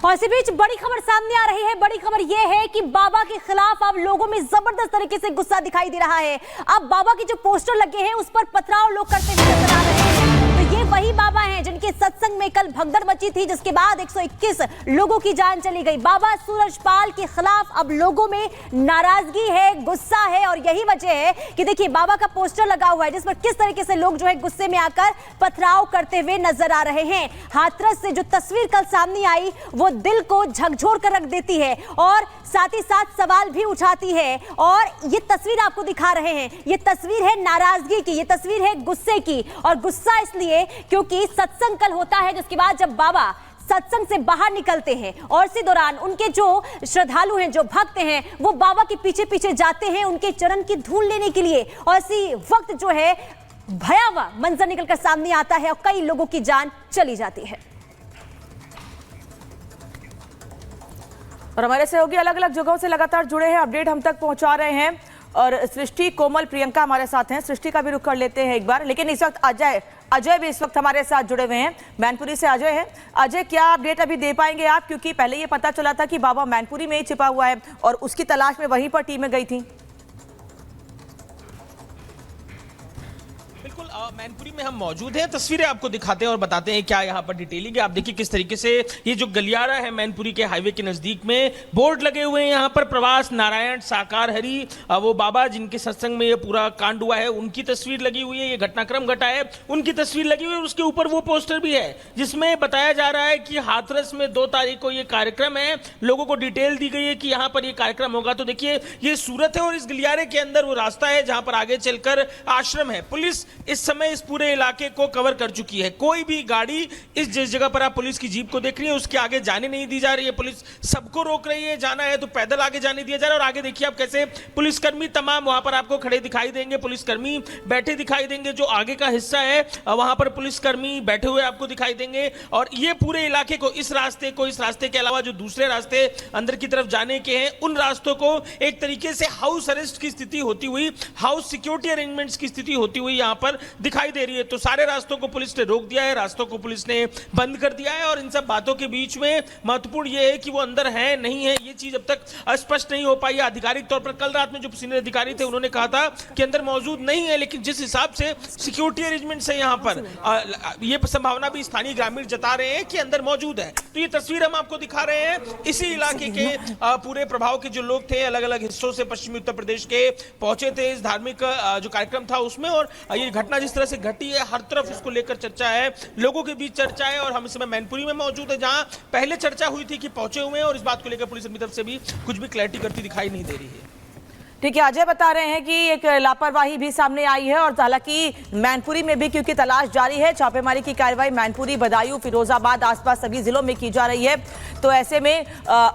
और इसी बीच बड़ी खबर सामने आ रही है। बड़ी खबर यह है कि बाबा के खिलाफ अब लोगों में जबरदस्त तरीके से गुस्सा दिखाई दे रहा है। अब बाबा के जो पोस्टर लगे हैं उस पर पथराव लोग करते हुए नजर आ रहे हैं। तो ये वही बाबा हैं जिनके सत्संग में कल भगदड़ मची थी, जिसके बाद 121 लोगों की जान चली गई। बाबा सूरजपाल के खिलाफ अब लोगों में नाराजगी है, गुस्सा है, और यही वजह है कि देखिए बाबा का पोस्टर लगा हुआ है जिस पर किस तरीके से लोग जो है गुस्से में आकर पथराव करते हुए नजर आ रहे हैं। हाथरस से जो तस्वीर कल सामने आई वो दिल को झकझोर कर रख देती है और साथ ही साथ सवाल भी उठाती है। और ये तस्वीर आपको दिखा रहे हैं, ये तस्वीर है नाराजगी की, ये तस्वीर है गुस्से की। और गुस्सा इसलिए क्योंकि सत्संग कल होता है, जिसके बाद जब बाबा सत्संग से बाहर निकलते हैं और इसी दौरान उनके जो श्रद्धालु हैं, जो भक्त हैं, वो बाबा के पीछे पीछे जाते हैं उनके चरण की धूल लेने के लिए। और इसी वक्त जो है भयावह मंजर निकलकर सामने आता है और कई लोगों की जान चली जाती है। और हमारे सहयोगी अलग अलग जगहों से लगातार जुड़े हैं, अपडेट हम तक पहुंचा रहे हैं। और सृष्टि, कोमल, प्रियंका हमारे साथ हैं। सृष्टि का भी रुख कर लेते हैं एक बार, लेकिन इस वक्त अजय भी इस वक्त हमारे साथ जुड़े हुए हैं। मैनपुरी से अजय हैं। अजय, क्या अपडेट अभी दे पाएंगे आप, क्योंकि पहले ये पता चला था कि बाबा मैनपुरी में ही छिपा हुआ है और उसकी तलाश में वहीं पर टीमें गई थी। बिल्कुल, मैनपुरी में हम मौजूद हैं। तस्वीरें आपको दिखाते हैं और बताते हैं क्या यहाँ पर डिटेलिंग है। आप देखिए किस तरीके से ये जो गलियारा है मैनपुरी के हाईवे के नजदीक में, बोर्ड लगे हुए हैं यहाँ पर, प्रवास नारायण साकार हरि, वो बाबा जिनके सत्संग में ये पूरा कांड हुआ है उनकी तस्वीर लगी हुई है, ये घटनाक्रम घटा है उनकी तस्वीर लगी हुई है। उसके ऊपर वो पोस्टर भी है जिसमें बताया जा रहा है कि हाथरस में 2 तारीख को ये कार्यक्रम है। लोगों को डिटेल दी गई है कि यहाँ पर ये कार्यक्रम होगा। तो देखिए ये सूरत है और इस गलियारे के अंदर वो रास्ता है जहां पर आगे चलकर आश्रम है। पुलिस इस समय इस पूरे इलाके को कवर कर चुकी है। कोई भी गाड़ी इस जिस जगह पर आप पुलिस की जीप को देख रही है उसके आगे जाने नहीं दी जा रही है। पुलिस सबको रोक रही है, जाना है तो पैदल आगे जाने दिया जा रहा है। और आगे देखिए आप कैसे पुलिसकर्मी तमाम वहां पर आपको खड़े दिखाई देंगे, पुलिसकर्मी बैठे दिखाई देंगे। जो आगे का हिस्सा है वहां पर पुलिसकर्मी बैठे हुए आपको दिखाई देंगे। और ये पूरे इलाके को, इस रास्ते के अलावा जो दूसरे रास्ते अंदर की तरफ जाने के हैं उन रास्तों को एक तरीके से हाउस अरेस्ट की स्थिति होती हुई, हाउस सिक्योरिटी अरेंजमेंट्स की स्थिति होती हुई यहां पर दिखाई दे रही है। तो सारे रास्तों को पुलिस ने रोक दिया है, रास्तों को पुलिस ने बंद कर दिया है। और इन सब बातों के बीच में महत्वपूर्ण यह है कि वो अंदर है नहीं है ये चीज अब तक स्पष्ट नहीं हो पाई है आधिकारिक तौर पर। कल रात में जो सीनियर अधिकारी थे उन्होंने कहा था कि अंदर मौजूद नहीं है, लेकिन जिस हिसाब से सिक्योरिटी अरेंजमेंट्स है यहाँ पर, ये संभावना भी स्थानीय ग्रामीण जता रहे हैं कि अंदर मौजूद है। तो ये तस्वीर हम आपको दिखा रहे हैं इसी इलाके के पूरे प्रभाव के जो लोग थे, अलग अलग हिस्सों से पश्चिमी उत्तर प्रदेश के पहुंचे थे इस धार्मिक जो कार्यक्रम था उसमें। और ये घटना जिस तरह से घटी है, हर तरफ इसको लेकर चर्चा है, लोगों के बीच चर्चा है। और हम इस समय मैनपुरी में मौजूद है जहां पहले चर्चा हुई थी कि पहुंचे हुए हैं और इस बात को लेकर पुलिस अपनी तरफ से भी कुछ भी क्लैरिटी करती दिखाई नहीं दे रही है। ठीक है, अजय बता रहे हैं कि एक लापरवाही भी सामने आई है और हालांकि मैनपुरी में भी क्योंकि तलाश जारी है, छापेमारी की कार्रवाई मैनपुरी, बदायूं, फिरोजाबाद, आसपास सभी जिलों में की जा रही है। तो ऐसे में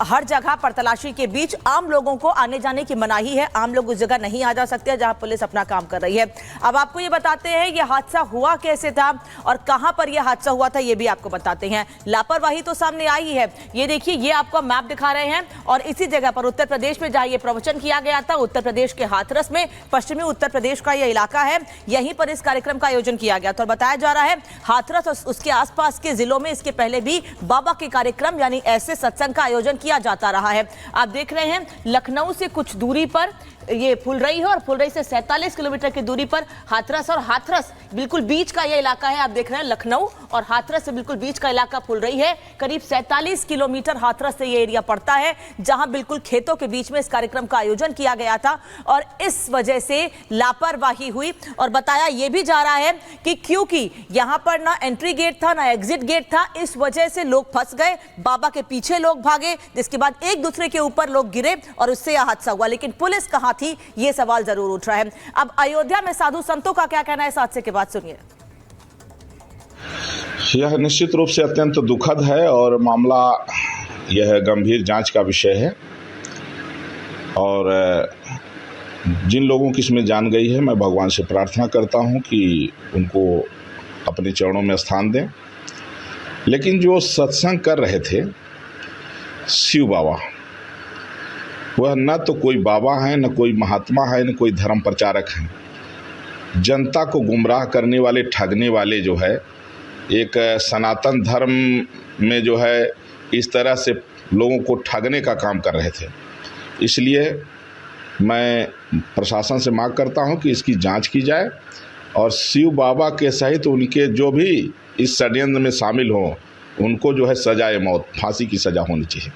हर जगह पर तलाशी के बीच आम लोगों को आने जाने की मनाही है। आम लोग उस जगह नहीं आ जा सकते जहां पुलिस अपना काम कर रही है। अब आपको ये बताते हैं ये हादसा हुआ कैसे था और कहां पर यह हादसा हुआ था, ये भी आपको बताते हैं। लापरवाही तो सामने आई है, ये देखिए, ये आपको मैप दिखा रहे हैं और इसी जगह पर उत्तर प्रदेश में जहां ये प्रवचन किया गया था, उत्तर प्रदेश के हाथरस में, पश्चिमी उत्तर प्रदेश का यह इलाका है, यहीं पर इस कार्यक्रम का आयोजन किया गया था। और बताया जा रहा है हाथरस और उसके आसपास के जिलों में इसके पहले भी बाबा के कार्यक्रम यानी ऐसे सत्संग का आयोजन किया जाता रहा है। आप देख रहे हैं लखनऊ से कुछ दूरी पर ये फुलरई है और फुलरई से 47 किलोमीटर की दूरी पर हाथरस, और हाथरस बिल्कुल बीच का यह इलाका है। आप देख रहे हैं लखनऊ और हाथरस से बिल्कुल बीच का इलाका फुलरई है। करीब 47 किलोमीटर हाथरस से ये एरिया पड़ता है जहां बिल्कुल खेतों के बीच में इस कार्यक्रम का आयोजन किया गया था और इस वजह से लापरवाही हुई। और बताया यह भी जा रहा है कि क्योंकि यहां पर ना एंट्री गेट था ना एग्जिट गेट था, इस वजह से लोग फंस गए, बाबा के पीछे लोग भागे, जिसके बाद एक दूसरे के ऊपर लोग गिरे और उससे यह हादसा हुआ। लेकिन पुलिस कहां थी, यह सवाल जरूर उठ रहा है। अब अयोध्या में साधु संतों का क्या कहना है इस हादसे के बाद, सुनिए। यह निश्चित रूप से अत्यंत दुखद है और मामला यह गंभीर जांच का विषय है। और जिन लोगों की इसमें जान गई है, मैं भगवान से प्रार्थना करता हूं कि उनको अपने चरणों में स्थान दें। लेकिन जो सत्संग कर रहे थे शिव बाबा, वह न तो कोई बाबा है, न कोई महात्मा है, न कोई धर्म प्रचारक है। जनता को गुमराह करने वाले, ठगने वाले जो है, एक सनातन धर्म में जो है इस तरह से लोगों को ठगने का काम कर रहे थे। इसलिए मैं प्रशासन से मांग करता हूं कि इसकी जांच की जाए और शिव बाबा के सहित उनके जो भी इस षड्यंत्र में शामिल हों उनको जो है सजाए मौत, फांसी की सजा होनी चाहिए।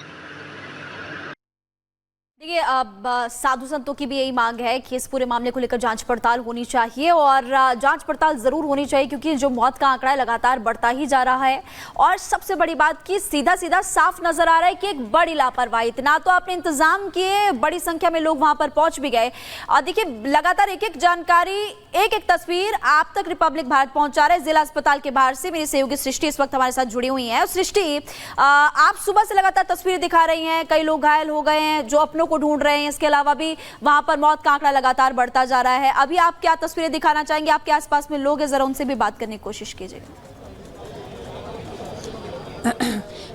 देखिए, अब साधु संतों की भी यही मांग है कि इस पूरे मामले को लेकर जांच पड़ताल होनी चाहिए और जांच पड़ताल जरूर होनी चाहिए, क्योंकि जो मौत का आंकड़ा है लगातार बढ़ता ही जा रहा है। और सबसे बड़ी बात कि सीधा सीधा साफ नजर आ रहा है कि एक बड़ी लापरवाही, इतना तो आपने इंतजाम किए, बड़ी संख्या में लोग वहां पर पहुंच भी गए। और देखिए, लगातार एक एक जानकारी, एक एक तस्वीर आप तक रिपब्लिक भारत पहुंचा रहे। जिला अस्पताल के बाहर से मेरी सहयोगी सृष्टि इस वक्त हमारे साथ जुड़ी हुई है। सृष्टि, आप सुबह से लगातार तस्वीरें दिखा रही हैं, कई लोग घायल हो गए हैं जो अपनों को ढूंढ रहे हैं, इसके अलावा भी वहां पर मौत का आंकड़ा लगातार बढ़ता जा रहा है। अभी आप क्या तस्वीरें दिखाना चाहेंगे? आपके आसपास में लोग हैं, जरा उनसे भी बात करने की कोशिश कीजिएगा।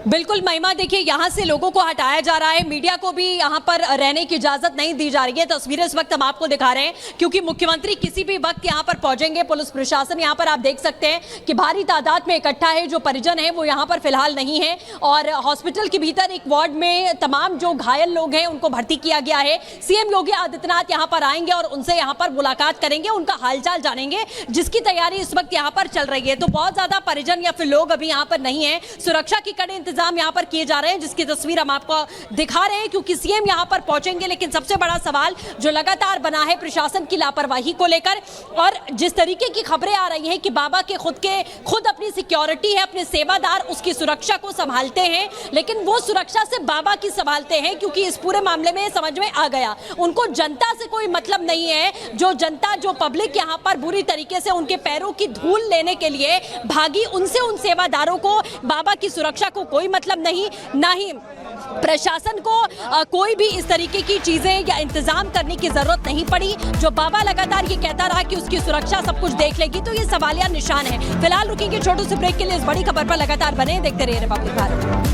बिल्कुल महिमा, देखिए यहाँ से लोगों को हटाया जा रहा है, मीडिया को भी यहाँ पर रहने की इजाजत नहीं दी जा रही है। तस्वीरें इस वक्त हम आपको दिखा रहे हैं क्योंकि मुख्यमंत्री किसी भी वक्त यहाँ पर पहुंचेंगे। पुलिस प्रशासन यहाँ पर आप देख सकते हैं कि भारी तादाद में इकट्ठा है। जो परिजन है वो यहाँ पर फिलहाल नहीं है और हॉस्पिटल के भीतर एक वार्ड में तमाम जो घायल लोग हैं उनको भर्ती किया गया है। सीएम योगी आदित्यनाथ यहाँ पर आएंगे और उनसे यहाँ पर मुलाकात करेंगे, उनका हालचाल जानेंगे, जिसकी तैयारी इस वक्त यहाँ पर चल रही है। तो बहुत ज्यादा परिजन या फिर लोग अभी यहाँ पर नहीं है। सुरक्षा की कड़े इंतजाम यहाँ पर किए जा रहे हैं, जिसकी तस्वीर हम आपको दिखा रहे हैं क्योंकि सीएम यहाँ पर पहुंचेंगे। लेकिन सबसे बड़ा सवाल जो लगातार बना है प्रशासन की लापरवाही को लेकर, और जिस तरीके की खबरें आ रही हैं कि बाबा के खुद अपनी सिक्योरिटी है, अपने सेवादार उसकी सुरक्षा को संभालते हैं, लेकिन वो सुरक्षा से बाबा की संभालते हैं क्योंकि इस पूरे मामले में समझ में आ गया उनको जनता से कोई मतलब नहीं है। जो जनता, जो पब्लिक यहाँ पर बुरी तरीके से उनके पैरों की धूल लेने के लिए भागी, उनसे उन सेवादारों को बाबा की सुरक्षा को कोई मतलब नहीं, ना ही प्रशासन को कोई भी इस तरीके की चीजें या इंतजाम करने की जरूरत नहीं पड़ी। जो बाबा लगातार ये कहता रहा कि उसकी सुरक्षा सब कुछ देख लेगी, तो ये सवालिया निशान है। फिलहाल रुकेंगे छोटे से ब्रेक के लिए। इस बड़ी खबर पर लगातार बने देखते रहिए रिपब्लिक भारत।